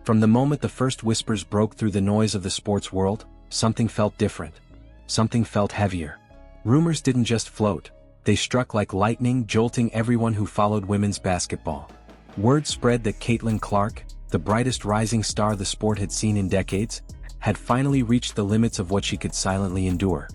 From the moment the first whispers broke through the noise of the sports world, something felt different. Something felt heavier. Rumors didn't just float, they struck like lightning, jolting everyone who followed women's basketball. Word spread that Caitlin Clark, the brightest rising star the sport had seen in decades, had finally reached the limits of what she could silently endure.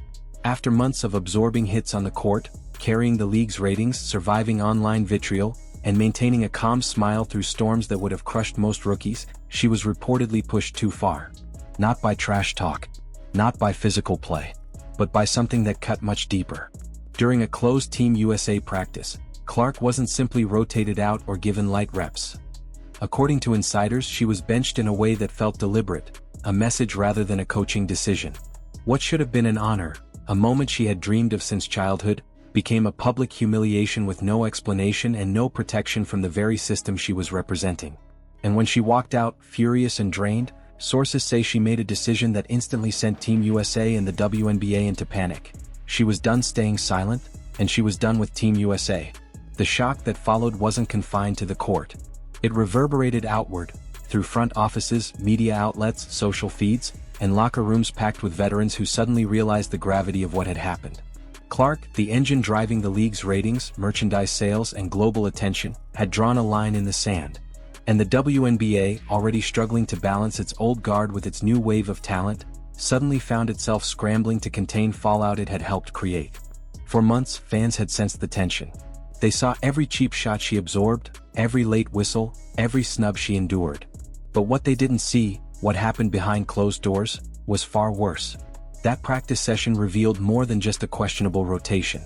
After months of absorbing hits on the court, carrying the league's ratings, surviving online vitriol, and maintaining a calm smile through storms that would have crushed most rookies, she was reportedly pushed too far. Not by trash talk, not by physical play, but by something that cut much deeper. During a closed Team USA practice, Clark wasn't simply rotated out or given light reps. According to insiders, she was benched in a way that felt deliberate, a message rather than a coaching decision. What should have been an honor, a moment she had dreamed of since childhood, became a public humiliation with no explanation and no protection from the very system she was representing. And when she walked out, furious and drained, sources say she made a decision that instantly sent Team USA and the WNBA into panic. She was done staying silent, and she was done with Team USA. The shock that followed wasn't confined to the court. It reverberated outward, through front offices, media outlets, social feeds, and locker rooms packed with veterans who suddenly realized the gravity of what had happened. Clark, the engine driving the league's ratings, merchandise sales, and global attention, had drawn a line in the sand. And the WNBA, already struggling to balance its old guard with its new wave of talent, suddenly found itself scrambling to contain fallout it had helped create. For months, fans had sensed the tension. They saw every cheap shot she absorbed, every late whistle, every snub she endured. But what they didn't see, what happened behind closed doors, was far worse. That practice session revealed more than just a questionable rotation.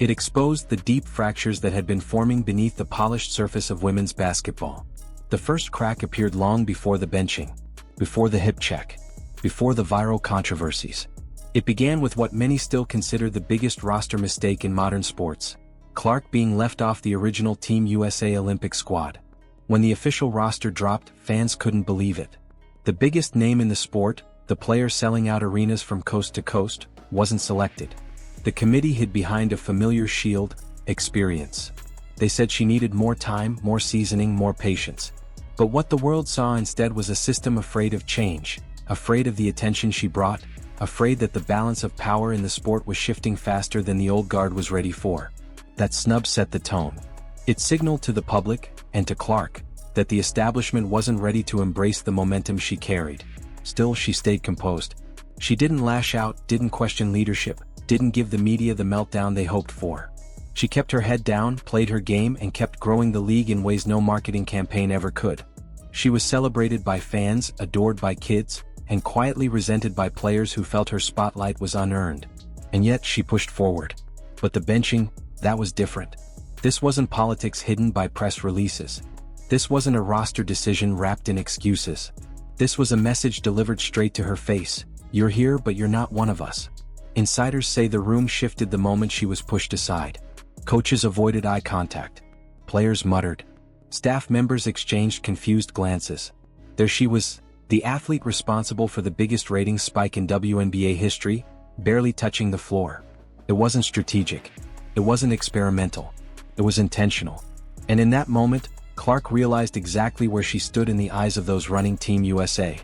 It exposed the deep fractures that had been forming beneath the polished surface of women's basketball. The first crack appeared long before the benching, before the hip check, before the viral controversies. It began with what many still consider the biggest roster mistake in modern sports: Clark being left off the original Team USA Olympic squad. When the official roster dropped, fans couldn't believe it. The biggest name in the sport, the player selling out arenas from coast to coast, wasn't selected. The committee hid behind a familiar shield: experience. They said she needed more time, more seasoning, more patience. But what the world saw instead was a system afraid of change, afraid of the attention she brought, afraid that the balance of power in the sport was shifting faster than the old guard was ready for. That snub set the tone. It signaled to the public, and to Clark, that the establishment wasn't ready to embrace the momentum she carried. Still, she stayed composed. She didn't lash out, didn't question leadership, didn't give the media the meltdown they hoped for. She kept her head down, played her game, and kept growing the league in ways no marketing campaign ever could. She was celebrated by fans, adored by kids, and quietly resented by players who felt her spotlight was unearned. And yet she pushed forward. But the benching, that was different. This wasn't politics hidden by press releases. This wasn't a roster decision wrapped in excuses. This was a message delivered straight to her face: "You're here, but you're not one of us." Insiders say the room shifted the moment she was pushed aside. Coaches avoided eye contact. Players muttered. Staff members exchanged confused glances. There she was, the athlete responsible for the biggest ratings spike in WNBA history, barely touching the floor. It wasn't strategic. It wasn't experimental. It was intentional. And in that moment, Clark realized exactly where she stood in the eyes of those running Team USA.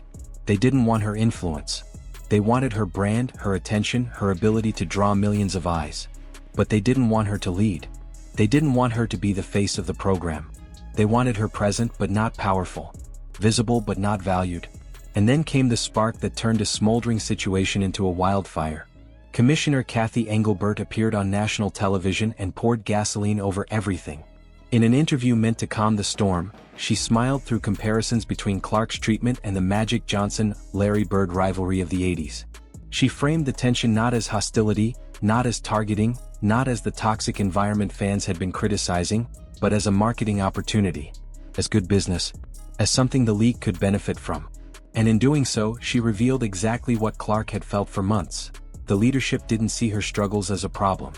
They didn't want her influence. They wanted her brand, her attention, her ability to draw millions of eyes. But they didn't want her to lead. They didn't want her to be the face of the program. They wanted her present but not powerful, visible but not valued. And then came the spark that turned a smoldering situation into a wildfire. Commissioner Kathy Engelbert appeared on national television and poured gasoline over everything. In an interview meant to calm the storm, she smiled through comparisons between Clark's treatment and the Magic Johnson-Larry Bird rivalry of the 80s. She framed the tension not as hostility, not as targeting, not as the toxic environment fans had been criticizing, but as a marketing opportunity, as good business, as something the league could benefit from. And in doing so, she revealed exactly what Clark had felt for months. The leadership didn't see her struggles as a problem.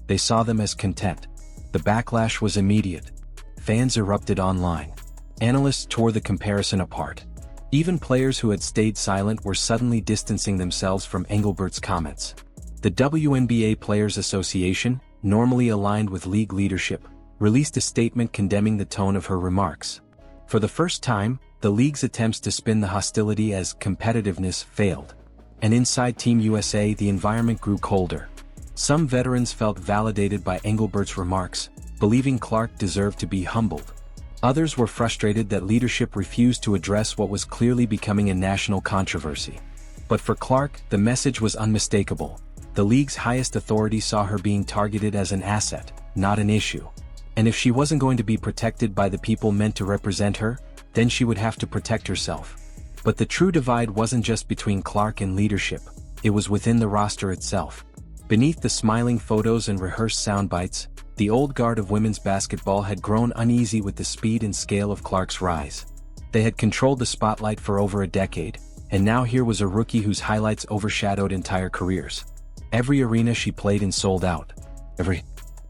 They saw them as content. The backlash was immediate. Fans erupted online. Analysts tore the comparison apart. Even players who had stayed silent were suddenly distancing themselves from Engelbert's comments. The WNBA Players Association, normally aligned with league leadership, released a statement condemning the tone of her remarks. For the first time, The league's attempts to spin the hostility as competitiveness failed. And inside Team USA the environment grew colder. Some veterans felt validated by Engelbert's remarks, believing Clark deserved to be humbled. Others were frustrated that leadership refused to address what was clearly becoming a national controversy. But for Clark, the message was unmistakable. The league's highest authority saw her being targeted as an asset, not an issue. And if she wasn't going to be protected by the people meant to represent her, then she would have to protect herself. But the true divide wasn't just between Clark and leadership, it was within the roster itself. Beneath the smiling photos and rehearsed sound bites, the old guard of women's basketball had grown uneasy with the speed and scale of Clark's rise. They had controlled the spotlight for over a decade, and now here was a rookie whose highlights overshadowed entire careers. Every arena she played in sold out. Every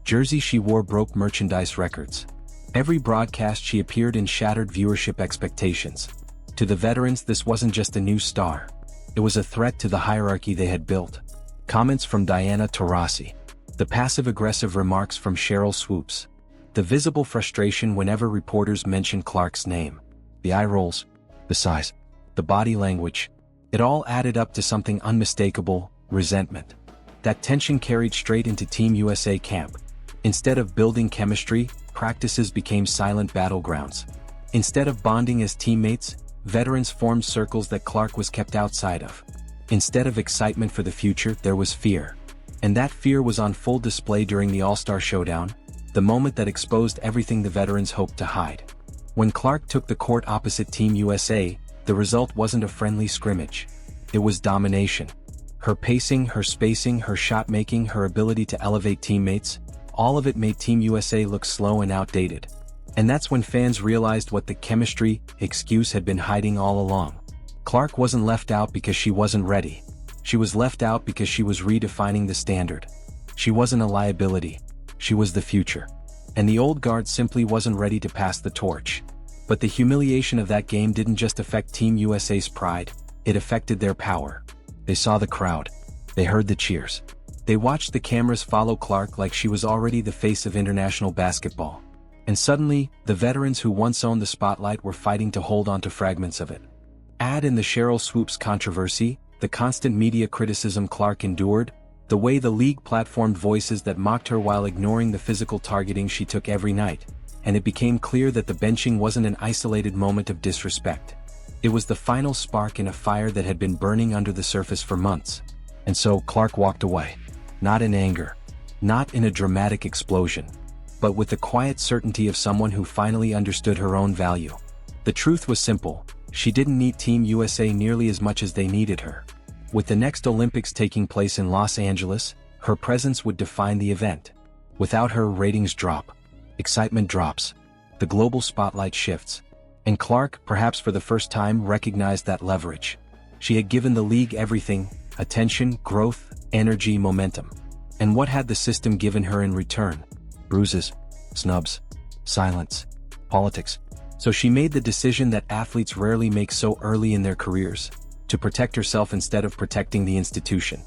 jersey she wore broke merchandise records. Every broadcast she appeared in shattered viewership expectations. To the veterans, this wasn't just a new star. It was a threat to the hierarchy they had built. Comments from Diana Taurasi. The passive-aggressive remarks from Cheryl Swoops. The visible frustration whenever reporters mentioned Clark's name. The eye rolls. The size. The body language. It all added up to something unmistakable: resentment. That tension carried straight into Team USA camp. Instead of building chemistry, practices became silent battlegrounds. Instead of bonding as teammates, veterans formed circles that Clark was kept outside of. Instead of excitement for the future, there was fear. And that fear was on full display during the All-Star Showdown, the moment that exposed everything the veterans hoped to hide. When Clark took the court opposite Team USA, the result wasn't a friendly scrimmage. It was domination. Her pacing, her spacing, her shot-making, her ability to elevate teammates, all of it made Team USA look slow and outdated. And that's when fans realized what the chemistry excuse had been hiding all along. Clark wasn't left out because she wasn't ready. She was left out because she was redefining the standard. She wasn't a liability. She was the future. And the old guard simply wasn't ready to pass the torch. But the humiliation of that game didn't just affect Team USA's pride, it affected their power. They saw the crowd. They heard the cheers. They watched the cameras follow Clark like she was already the face of international basketball. And suddenly, the veterans who once owned the spotlight were fighting to hold on to fragments of it. Add in the Cheryl Swoops controversy, the constant media criticism Clark endured, the way the league platformed voices that mocked her while ignoring the physical targeting she took every night, and it became clear that the benching wasn't an isolated moment of disrespect. It was the final spark in a fire that had been burning under the surface for months. And so Clark walked away. Not in anger. Not in a dramatic explosion. But with the quiet certainty of someone who finally understood her own value. The truth was simple: she didn't need Team USA nearly as much as they needed her. With the next Olympics taking place in Los Angeles, her presence would define the event. Without her, ratings drop. Excitement drops. The global spotlight shifts. And Clark, perhaps for the first time, recognized that leverage. She had given the league everything: attention, growth, energy, momentum. And what had the system given her in return? Bruises, snubs, silence, politics. So she made the decision that athletes rarely make so early in their careers: to protect herself instead of protecting the institution.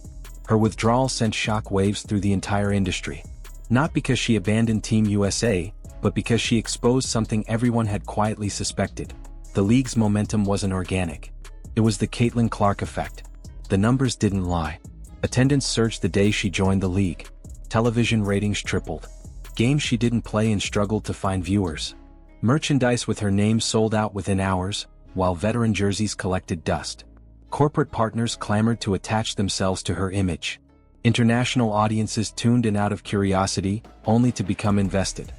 Her withdrawal sent shock waves through the entire industry. Not because she abandoned Team USA, but because she exposed something everyone had quietly suspected. The league's momentum wasn't organic. It was the Caitlin Clark effect. The numbers didn't lie. Attendance surged the day she joined the league. Television ratings tripled. Games she didn't play and struggled to find viewers. Merchandise with her name sold out within hours, while veteran jerseys collected dust. Corporate partners clamored to attach themselves to her image. International audiences tuned in out of curiosity, only to become invested.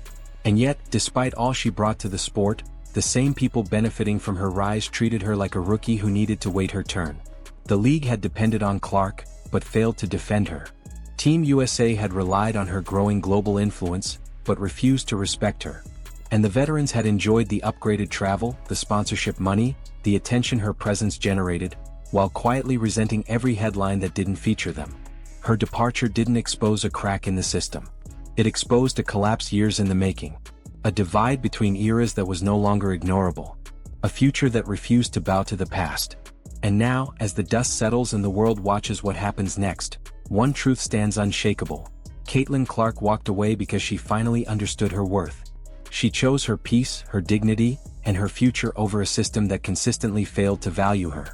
And yet, despite all she brought to the sport, the same people benefiting from her rise treated her like a rookie who needed to wait her turn. The league had depended on Clark, but failed to defend her. Team USA had relied on her growing global influence, but refused to respect her. And the veterans had enjoyed the upgraded travel, the sponsorship money, the attention her presence generated, while quietly resenting every headline that didn't feature them. Her departure didn't expose a crack in the system. It exposed a collapse years in the making. A divide between eras that was no longer ignorable. A future that refused to bow to the past. And now, as the dust settles and the world watches what happens next, one truth stands unshakable. Caitlin Clark walked away because she finally understood her worth. She chose her peace, her dignity, and her future over a system that consistently failed to value her.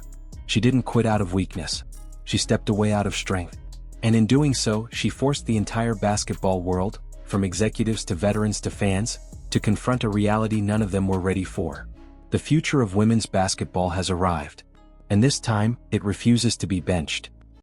She didn't quit out of weakness. She stepped away out of strength. And in doing so, she forced the entire basketball world, from executives to veterans to fans, to confront a reality none of them were ready for. The future of women's basketball has arrived. And this time, it refuses to be benched.